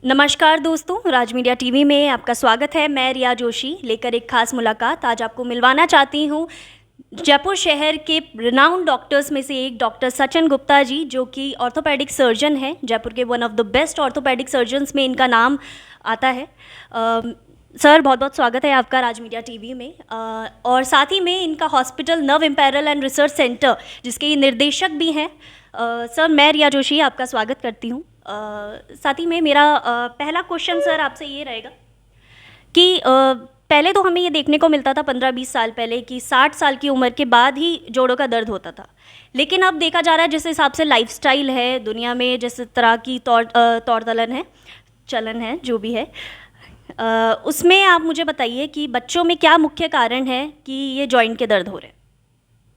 नमस्कार दोस्तों, राज media TV में आपका स्वागत है। मैं रिया जोशी लेकर एक खास मुलाकात आज आपको मिलवाना चाहती हूँ जयपुर शहर के रिनाउंड डॉक्टर्स में से एक डॉक्टर सचिन गुप्ता जी, जो कि ऑर्थोपेडिक सर्जन हैं। जयपुर के one of the best orthopaedic surgeons में इनका नाम आता है। सर, बहुत बहुत स्वागत है आपका राज मीडिया टीवी में। और साथ ही में इनका हॉस्पिटल नव इम्पेरल एंड रिसर्च सेंटर, जिसके ये निर्देशक भी हैं। सर, मैं रिया जोशी आपका स्वागत करती हूँ। साथ ही में मेरा पहला क्वेश्चन सर आपसे ये रहेगा कि पहले तो हमें ये देखने को मिलता था 15-20 साल पहले कि 60 साल की उम्र के बाद ही जोड़ों का दर्द होता था। लेकिन अब देखा जा रहा है जिस हिसाब से लाइफस्टाइल है दुनिया में, जिस तरह की तौर तलन है, चलन है, जो भी है, उसमें आप मुझे बताइए कि बच्चों में क्या मुख्य कारण है कि ये जॉइंट के दर्द हो रहे हैं।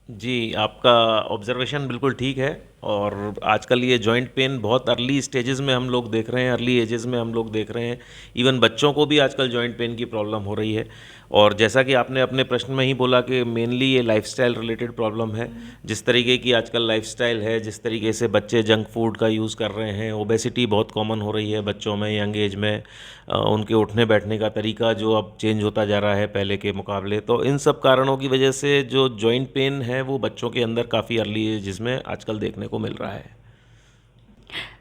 जी, आपका ऑब्जर्वेशन बिल्कुल ठीक है। और आजकल ये जॉइंट पेन बहुत अर्ली स्टेजेस में हम लोग देख रहे हैं, अर्ली एजेस में हम लोग देख रहे हैं। इवन बच्चों को भी आजकल जॉइंट पेन की प्रॉब्लम हो रही है। और जैसा कि आपने अपने प्रश्न में ही बोला कि मेनली ये लाइफस्टाइल रिलेटेड प्रॉब्लम है। जिस तरीके की आजकल लाइफस्टाइल है, जिस तरीके से बच्चे जंक फूड का यूज़ कर रहे हैं, ओबेसिटी बहुत कॉमन हो रही है बच्चों में यंग एज में। उनके उठने बैठने का तरीका जो अब चेंज होता जा रहा है पहले के मुकाबले, तो इन सब कारणों की वजह से जो जॉइंट पेन है वो बच्चों के अंदर काफ़ी अर्ली एज में आजकल देखने को मिल रहा है।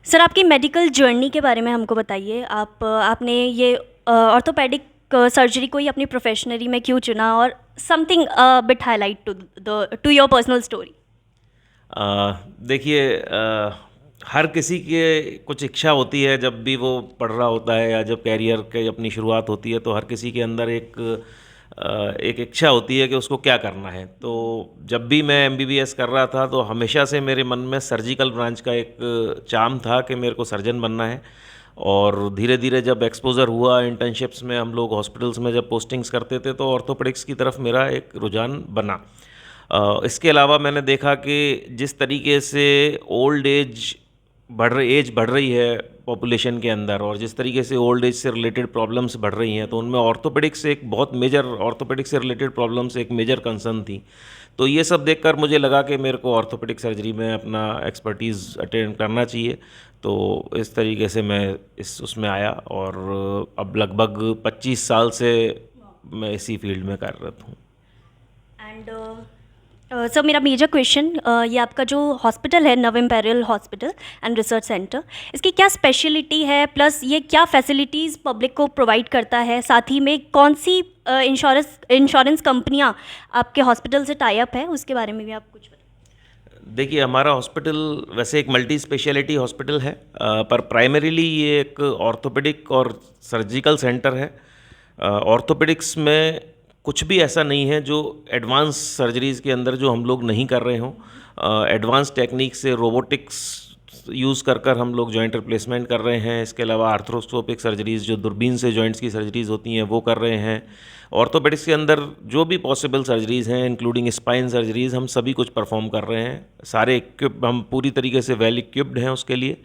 सर, आपकी मेडिकल जर्नी के बारे में हमको बताइए। आपने ये ऑर्थोपेडिक सर्जरी को ही अपनी प्रोफेशनली में क्यों चुना, और something bit highlight to your personal story. देखिए, हर किसी के कुछ इच्छा होती है जब भी वो पढ़ रहा होता है या जब कैरियर के अपनी शुरुआत होती है, तो हर किसी के अंदर एक इच्छा होती है कि उसको क्या करना है। तो जब भी मैं एमबीबीएस कर रहा था तो हमेशा से मेरे मन में सर्जिकल ब्रांच का एक चार्म था कि मेरे को सर्जन बनना है। और धीरे धीरे जब एक्सपोज़र हुआ इंटर्नशिप्स में, हम लोग हॉस्पिटल्स में जब पोस्टिंग्स करते थे, तो ऑर्थोपेडिक्स की तरफ मेरा एक रुझान बना। इसके अलावा मैंने देखा कि जिस तरीके से एज बढ़ रही है पॉपुलेशन के अंदर, और जिस तरीके से ओल्ड एज से रिलेटेड प्रॉब्लम्स बढ़ रही हैं, तो उनमें ऑर्थोपेडिक्स से रिलेटेड प्रॉब्लम्स एक मेजर कंसर्न थी। तो ये सब देखकर मुझे लगा कि मेरे को ऑर्थोपेडिक सर्जरी में अपना एक्सपर्टीज़ अटेंड करना चाहिए। तो इस तरीके से मैं उसमें आया, और अब लगभग 25 साल से मैं इसी फील्ड में कार्यरत हूँ। एंड सर, मेरा मेजर क्वेश्चन, ये आपका जो हॉस्पिटल है नव imperial hospital and research centre, इसकी क्या स्पेशलिटी है, प्लस ये क्या फैसिलिटीज़ पब्लिक को प्रोवाइड करता है, साथ ही में कौन सी इंश्योरेंस कंपनियां आपके हॉस्पिटल से टाई अप है, उसके बारे में भी आप कुछ बताएं। देखिए, हमारा हॉस्पिटल वैसे एक मल्टी स्पेशलिटी हॉस्पिटल है, पर प्राइमरीली ये एक ऑर्थोपेडिक और सर्जिकल सेंटर है। ऑर्थोपेडिक्स में कुछ भी ऐसा नहीं है जो एडवांस सर्जरीज़ के अंदर जो हम लोग नहीं कर रहे हों। एडवांस टेक्निक से रोबोटिक्स यूज़ कर हम लोग जॉइंट रिप्लेसमेंट कर रहे हैं। इसके अलावा आर्थ्रोस्कोपिक सर्जरीज़, जो दूरबीन से जॉइंट्स की सर्जरीज़ होती हैं, वो कर रहे हैं। ऑर्थोपेडिक्स के अंदर जो भी पॉसिबल सर्जरीज़ हैं, इंक्लूडिंग स्पाइन सर्जरीज़, हम सभी कुछ परफॉर्म कर रहे हैं। हम पूरी तरीके से वेल इक्विप्ड हैं उसके लिए।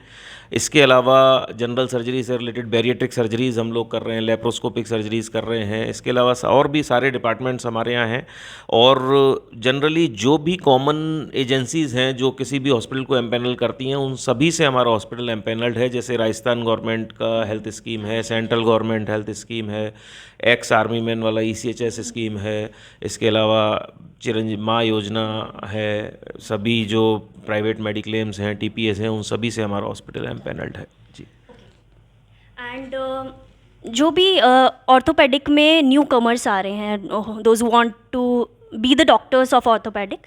इसके अलावा जनरल सर्जरी से रिलेटेड बैरिएट्रिक सर्जरीज़ हम लोग कर रहे हैं, लेप्रोस्कोपिक सर्जरीज़ कर रहे हैं। इसके अलावा और भी सारे डिपार्टमेंट्स हमारे यहाँ हैं। और जनरली जो भी कॉमन एजेंसीज़ हैं जो किसी भी हॉस्पिटल को एम्पैनल करती हैं, उन सभी से हमारा हॉस्पिटल एम्पैनल्ड है। जैसे राजस्थान गवर्नमेंट का हेल्थ स्कीम है, सेंट्रल गवर्नमेंट हेल्थ स्कीम है, एक्स आर्मी मैन वाला ECHS स्कीम है। इसके अलावा चिरंजीवी माँ योजना है। सभी जो प्राइवेट मेडिक्लेम्स हैं, TPS हैं, उन सभी से हमारा हॉस्पिटल एम्पैनल्ड है। जी। एंड जो भी ऑर्थोपेडिक में न्यू कमर्स आ रहे हैं, those want to be the doctors of orthopaedic,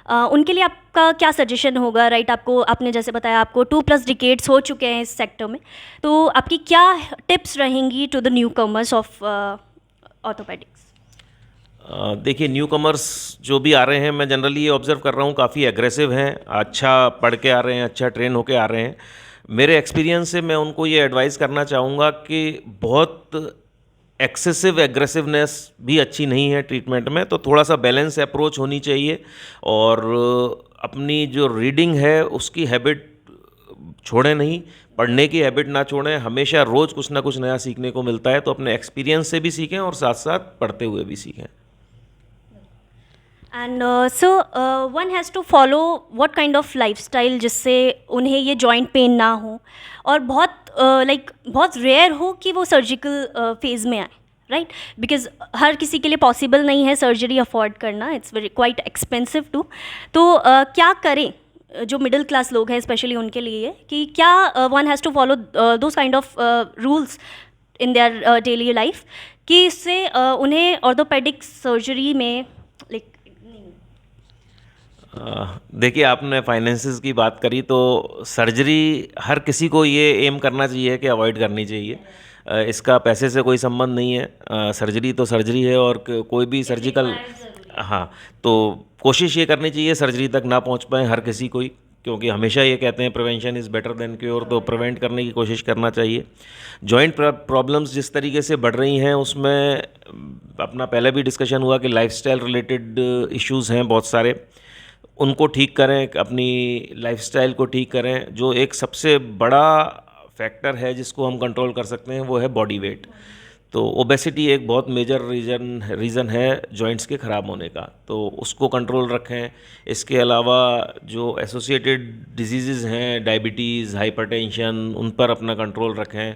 उनके लिए आपका क्या सजेशन होगा? राइट, आपने जैसे बताया आपको 2+ डिकेड्स हो चुके हैं इस सेक्टर में, तो आपकी क्या टिप्स रहेंगी to the new comers of orthopaedics? देखिए, न्यू कमर्स जो भी आ रहे हैं, मैं जनरली ये ऑब्ज़र्व कर रहा हूँ, काफ़ी एग्रेसिव हैं, अच्छा पढ़ के आ रहे हैं, अच्छा ट्रेन होके आ रहे हैं। मेरे एक्सपीरियंस से मैं उनको ये एडवाइस करना चाहूँगा कि बहुत एक्सेसिव एग्रेसिवनेस भी अच्छी नहीं है ट्रीटमेंट में, तो थोड़ा सा बैलेंस अप्रोच होनी चाहिए। और अपनी जो रीडिंग है उसकी हैबिट छोड़ें नहीं, पढ़ने की हैबिट ना छोड़ें। हमेशा रोज़ कुछ ना कुछ नया सीखने को मिलता है, तो अपने एक्सपीरियंस से भी सीखें और साथ साथ पढ़ते हुए भी सीखें। And so one has to follow what kind of lifestyle जिससे उन्हें ये जॉइंट पेन ना हो, और बहुत लाइक बहुत रेयर हो कि वो सर्जिकल फेज में आए, राइट? बिकॉज हर किसी के लिए पॉसिबल नहीं है सर्जरी अफोर्ड करना, it's very quite expensive too. तो क्या करें जो मिडिल क्लास लोग हैं स्पेशली उनके लिए, कि क्या one has to follow those kind of rules in their daily life कि इससे उन्हें ऑर्थोपेडिक सर्जरी में लाइक देखिए, आपने फाइनेंसेस की बात करी तो सर्जरी हर किसी को ये एम करना चाहिए कि अवॉइड करनी चाहिए। इसका पैसे से कोई संबंध नहीं है। सर्जरी तो सर्जरी है और कोई भी सर्जिकल, हाँ, तो कोशिश ये करनी चाहिए सर्जरी तक ना पहुंच पाए हर किसी को ही, क्योंकि हमेशा ये कहते हैं prevention is better than cure, तो प्रिवेंट करने की कोशिश करना चाहिए। जॉइंट प्रॉब्लम्स जिस तरीके से बढ़ रही हैं उसमें अपना पहले भी डिस्कशन हुआ कि लाइफस्टाइल रिलेटेड इश्यूज़ हैं बहुत सारे, उनको ठीक करें, अपनी लाइफस्टाइल को ठीक करें। जो एक सबसे बड़ा फैक्टर है जिसको हम कंट्रोल कर सकते हैं वो है बॉडी वेट। तो ओबेसिटी एक बहुत मेजर रीज़न है जॉइंट्स के ख़राब होने का, तो उसको कंट्रोल रखें। इसके अलावा जो एसोसिएटेड डिजीज़ हैं, डायबिटीज़, हाइपरटेंशन, उन पर अपना कंट्रोल रखें।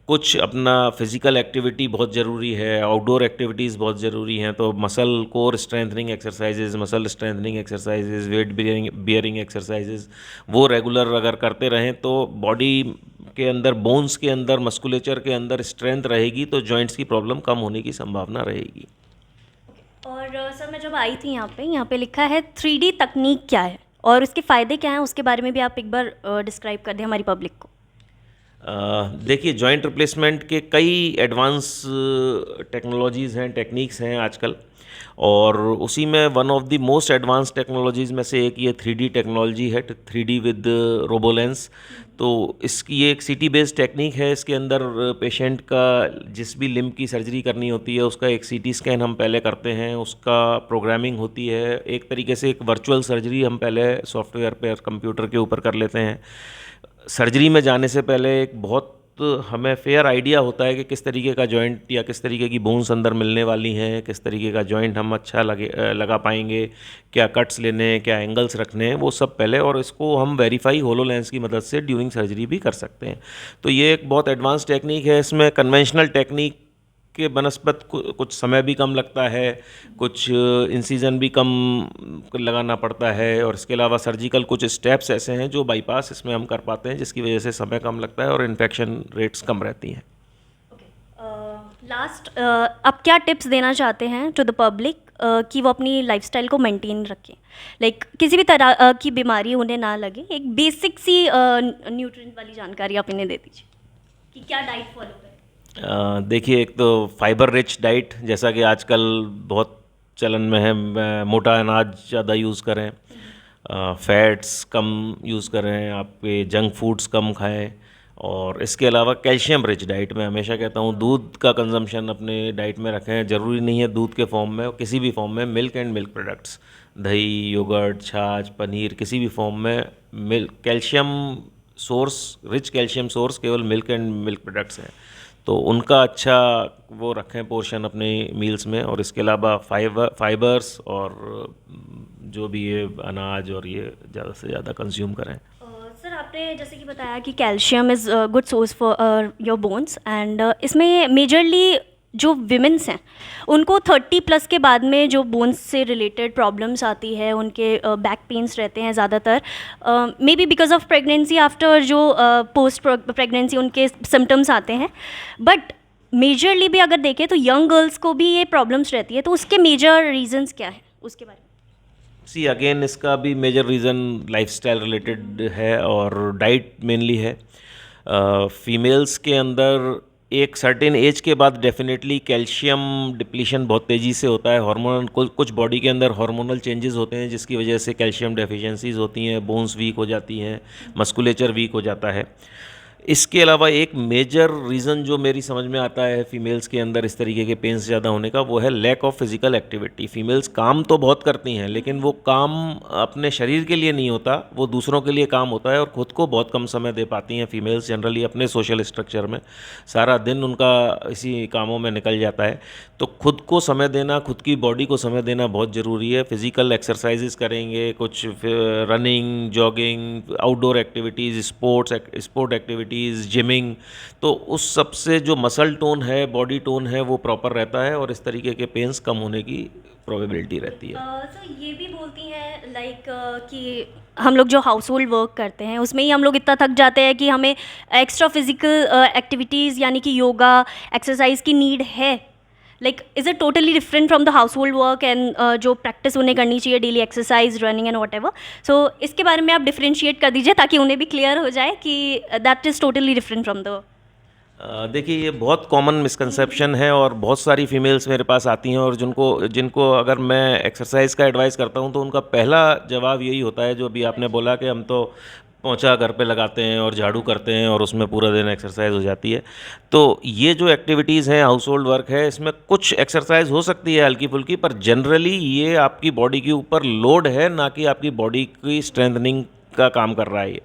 कुछ अपना फिज़िकल एक्टिविटी बहुत ज़रूरी है, आउटडोर एक्टिविटीज़ बहुत ज़रूरी हैं, तो muscle core strengthening exercises, muscle strengthening exercises, weight bearing exercises, वो रेगुलर अगर करते रहें तो बॉडी के अंदर, बोन्स के अंदर, मस्कुलेचर के अंदर स्ट्रेंथ रहेगी तो जॉइंट्स की प्रॉब्लम कम होने की संभावना रहेगी। और सर मैं जब आई थी यहाँ पे लिखा है 3D तकनीक क्या है और उसके फ़ायदे क्या हैं, उसके बारे में भी आप एक बार डिस्क्राइब कर दें हमारी पब्लिक को। देखिए, जॉइंट रिप्लेसमेंट के कई एडवांस टेक्नोलॉजीज़ हैं, टेक्निक्स हैं आजकल, और उसी में one of the most advance technologies में से एक ये 3D टेक्नोलॉजी है, 3D विद रोबोलेंस। तो इसकी ये एक CT बेस्ड टेक्निक है। इसके अंदर पेशेंट का जिस भी लिम्ब की सर्जरी करनी होती है उसका एक CT स्कैन हम पहले करते हैं, उसका प्रोग्रामिंग होती है, एक तरीके से एक वर्चुअल सर्जरी हम पहले सॉफ्टवेयर पर, कंप्यूटर के ऊपर कर लेते हैं। सर्जरी में जाने से पहले एक बहुत हमें फेयर आइडिया होता है कि किस तरीके का जॉइंट या किस तरीके की बोन्स अंदर मिलने वाली हैं, किस तरीके का जॉइंट हम अच्छा लगा पाएंगे, क्या कट्स लेने हैं, क्या एंगल्स रखने हैं, वो सब पहले, और इसको हम वेरीफाई होलोलेंस की मदद से ड्यूरिंग सर्जरी भी कर सकते हैं। तो ये एक बहुत एडवांस टेक्निक है। इसमें कन्वेंशनल टेक्निक के बनस्पत कुछ समय भी कम लगता है, कुछ इंसिजन भी कम लगाना पड़ता है, और इसके अलावा सर्जिकल कुछ स्टेप्स ऐसे हैं जो बाईपास इसमें हम कर पाते हैं, जिसकी वजह से समय कम लगता है और इन्फेक्शन रेट्स कम रहती हैं। लास्ट आप क्या टिप्स देना चाहते हैं टू द पब्लिक कि वो अपनी लाइफस्टाइल को मेंटेन रखें, लाइक किसी भी तरह की बीमारी उन्हें ना लगे, एक बेसिक सी न्यूट्रिएंट वाली जानकारी आप इन्हें दे दीजिए कि क्या डाइट फॉलो करें। देखिए, एक तो फाइबर रिच डाइट, जैसा कि आजकल बहुत चलन में है, मोटा अनाज ज़्यादा यूज़ करें, फैट्स कम यूज़ करें, आपके जंक फूड्स कम खाएं, और इसके अलावा कैल्शियम रिच डाइट, मैं हमेशा कहता हूँ दूध का कंजम्पशन अपने डाइट में रखें। ज़रूरी नहीं है दूध के फॉर्म में, किसी भी फॉर्म में, मिल्क एंड मिल्क प्रोडक्ट्स, दही, योगर्ट, छाछ, पनीर, किसी भी फॉर्म में milk, calcium source, rich calcium source केवल मिल्क एंड मिल्क प्रोडक्ट्स हैं, तो उनका अच्छा वो रखें पोर्शन अपने मील्स में। और इसके अलावा फाइबर्स और जो भी ये अनाज और ये ज़्यादा से ज़्यादा कंज्यूम करें। सर आपने जैसे कि बताया कि calcium is good source for your bones, and इसमें मेजरली जो विमेंस हैं उनको 30+ के बाद में जो बोन्स से रिलेटेड प्रॉब्लम्स आती है, उनके बैक पेन्स रहते हैं ज़्यादातर, may be because of pregnancy, after जो पोस्ट प्रेगनेंसी उनके सिम्टम्स आते हैं, बट मेजरली भी अगर देखें तो यंग गर्ल्स को भी ये प्रॉब्लम्स रहती है, तो उसके मेजर रीजंस क्या है उसके बारे में? सी अगेन, इसका भी मेजर रीज़न लाइफस्टाइल रिलेटेड है और डाइट मेनली है। फीमेल्स के अंदर एक सर्टेन एज के बाद डेफिनेटली कैल्शियम डिप्लीशन बहुत तेज़ी से होता है। हार्मोनल कुछ बॉडी के अंदर हार्मोनल चेंजेस होते हैं जिसकी वजह से कैल्शियम डेफिशिएंसीज होती हैं, बोन्स वीक हो जाती हैं, मस्कुलेचर वीक हो जाता है। इसके अलावा एक मेजर रीज़न जो मेरी समझ में आता है फीमेल्स के अंदर इस तरीके के पेन्स ज़्यादा होने का, वो है lack of physical activity. Females काम तो बहुत करती हैं लेकिन वो काम अपने शरीर के लिए नहीं होता, वो दूसरों के लिए काम होता है, और ख़ुद को बहुत कम समय दे पाती हैं फीमेल्स जनरली अपने सोशल स्ट्रक्चर में। सारा दिन उनका इसी कामों में निकल जाता है, तो खुद को समय देना, खुद की बॉडी को समय देना बहुत ज़रूरी है। फिज़िकल एक्सरसाइजेस करेंगे, कुछ running, jogging, outdoor activities, sport activities, activities, gymming, तो उस सब से जो मसल टोन है, बॉडी टोन है, वो प्रॉपर रहता है और इस तरीके के पेन्स कम होने की प्रोबेबिलिटी रहती है। सर ये भी बोलती हैं लाइक कि हम लोग जो हाउस होल्ड वर्क करते हैं उसमें ही हम लोग इतना थक जाते हैं कि हमें एक्स्ट्रा फिजिकल एक्टिविटीज़ यानी कि योगा एक्सरसाइज की नीड है। Like is it totally different from the household work and जो प्रैक्टिस उन्हें करनी चाहिए daily exercise, running and whatever. So इसके बारे में आप डिफ्रेंशिएट कर दीजिए ताकि उन्हें भी क्लियर हो जाए कि that is totally different from the. देखिए, ये बहुत कॉमन मिसकंसेप्शन है और बहुत सारी फीमेल्स मेरे पास आती हैं और जिनको जिनको अगर मैं एक्सरसाइज का एडवाइस करता हूँ तो उनका पहला जवाब यही होता है जो अभी आपने बोला कि हम तो पोंछा घर पे लगाते हैं और झाड़ू करते हैं और उसमें पूरा दिन एक्सरसाइज हो जाती है। तो ये जो एक्टिविटीज़ हैं, हाउस होल्ड वर्क है, इसमें कुछ एक्सरसाइज हो सकती है हल्की फुल्की, पर जनरली ये आपकी बॉडी के ऊपर लोड है, ना कि आपकी बॉडी की स्ट्रेंथनिंग का काम कर रहा है ये।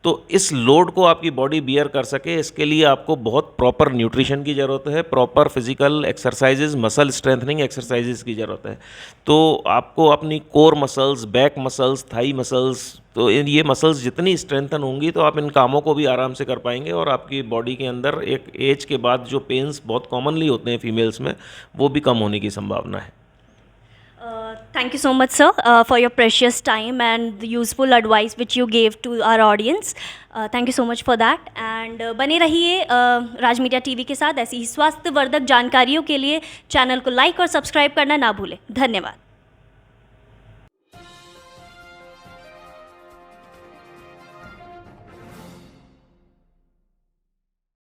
तो इस लोड को आपकी बॉडी बियर कर सके, इसके लिए आपको बहुत प्रॉपर न्यूट्रिशन की ज़रूरत है, proper physical exercises, muscle strengthening exercises की ज़रूरत है। तो आपको अपनी core muscles, back muscles, thigh muscles, तो ये मसल्स जितनी स्ट्रेंथन होंगी तो आप इन कामों को भी आराम से कर पाएंगे और आपकी बॉडी के अंदर एक एज के बाद जो पेन्स बहुत कॉमनली होते हैं फीमेल्स में, वो भी कम होने की संभावना है। Thank you so much, sir, for your precious time and the useful advice which you gave to our audience. Thank you so much for that. And बने रहिए राज मीडिया टीवी के साथ ऐसी ही स्वास्थ्यवर्धक जानकारियों के लिए। चैनल को लाइक और सब्सक्राइब करना ना भूलें। धन्यवाद।